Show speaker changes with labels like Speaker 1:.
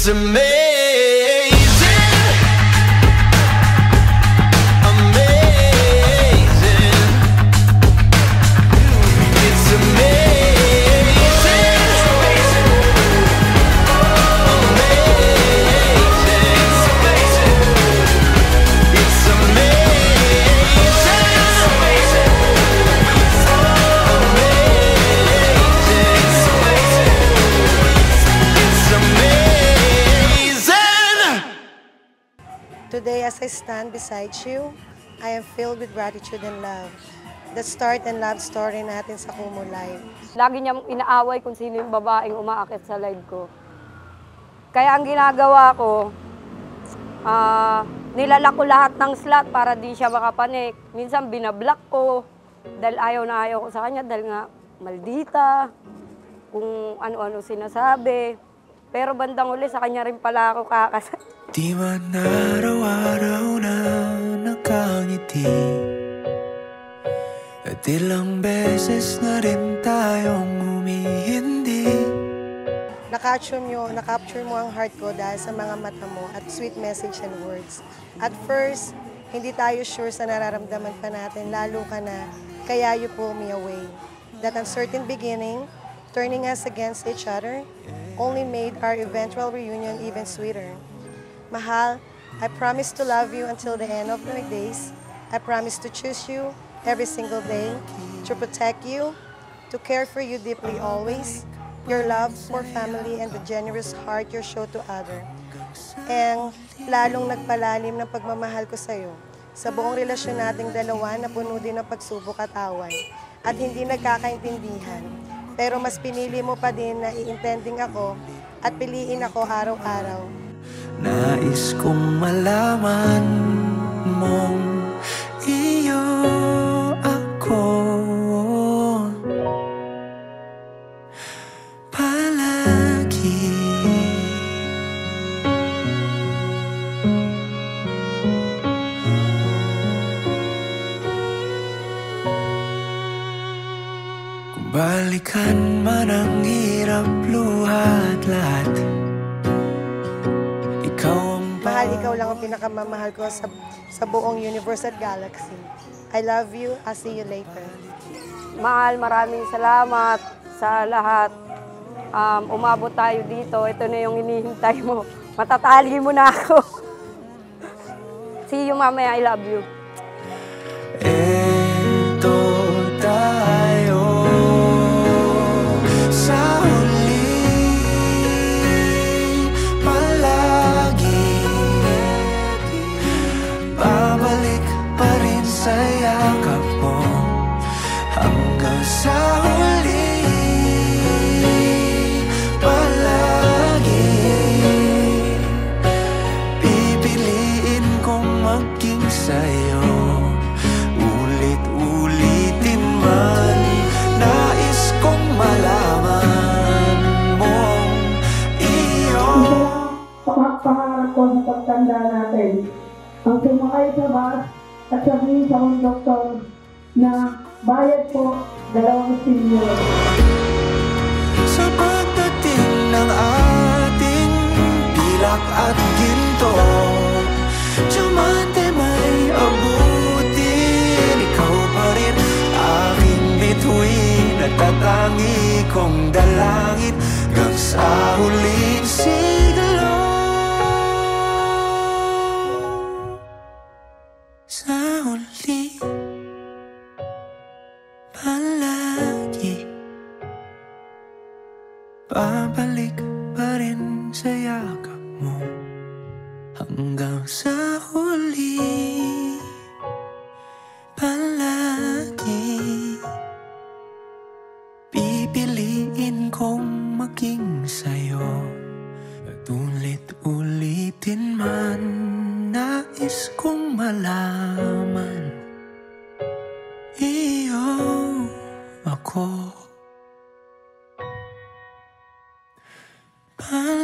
Speaker 1: It's amazing, amazing. It's amazing, amazing. It's
Speaker 2: Today, as I stand beside you, I am filled with gratitude and love. The start and love story natin sa Kumu Live.
Speaker 3: Lagi niyang inaaway kung sino yung babaeng umaakit sa live ko. Kaya ang ginagawa ko, nilalak ko lahat ng slot para di siya makapanik. Minsan binablock ko dahil ayaw na ayaw ko sa kanya dahil nga maldita, kung ano-ano sinasabi. Pero bandang uli sa kanya rin pala ako kakasal.
Speaker 1: Di man araw-araw na nakangiti, at ilang beses na rin tayong humihindi.
Speaker 2: Nakapture mo ang heart ko dahil sa mga mata mo at sweet message and words. At first, hindi tayo sure sa nararamdaman pa natin, lalo ka na, kaya you pull me away. That uncertain beginning, turning us against each other, only made our eventual reunion even sweeter. Mahal, I promise to love you until the end of my days. I promise to choose you every single day, to protect you, to care for you deeply always, your love for family and the generous heart you show to other. And lalong nagpalalim ng pagmamahal ko sa iyo sa buong relasyon nating dalawa na puno din ng pagsubok at away at hindi nagkakaintindihan. Pero mas pinili mo pa din na iintending ako at piliin ako araw-araw.
Speaker 1: Nais kong malaman mong iyo ako palagi. Kung balikan man ang hirap, luha at lahat,
Speaker 2: Mahal, ikaw lang ang pinakamamahal ko sa buong universe at galaxy. I love you. I'll see you later.
Speaker 3: Mahal, maraming salamat sa lahat. Umabot tayo dito. Ito na yung hinihintay mo. Matatali mo na ako. See you mamaya. I love you.
Speaker 1: Eto tayo sa huli, palagi. Babalik pa rin sa yakap mo hanggang sa huli, palagi. Pipiliin kong maging sa'yo, ulit-ulitin man. Nais kong malaman mong iyo.
Speaker 4: Pangarap ko sa pagtanda natin ang sumakay sa bus at sabihin sa konduktor na bayad po 2 silyo.
Speaker 1: Sa pagdating ng ating pilak at ginto, diamante may abutin. Ikaw pa rin aking bituin at tatangi kong dalangin hanggang sa huling siglo. Sa huli, palagi. Babalik pa rin sa yakap mo hanggang sa huli, palagi. Pipiliin kong maging sa'yo at ulit-ulitin man. Nais kong malaman iyo ako palagi.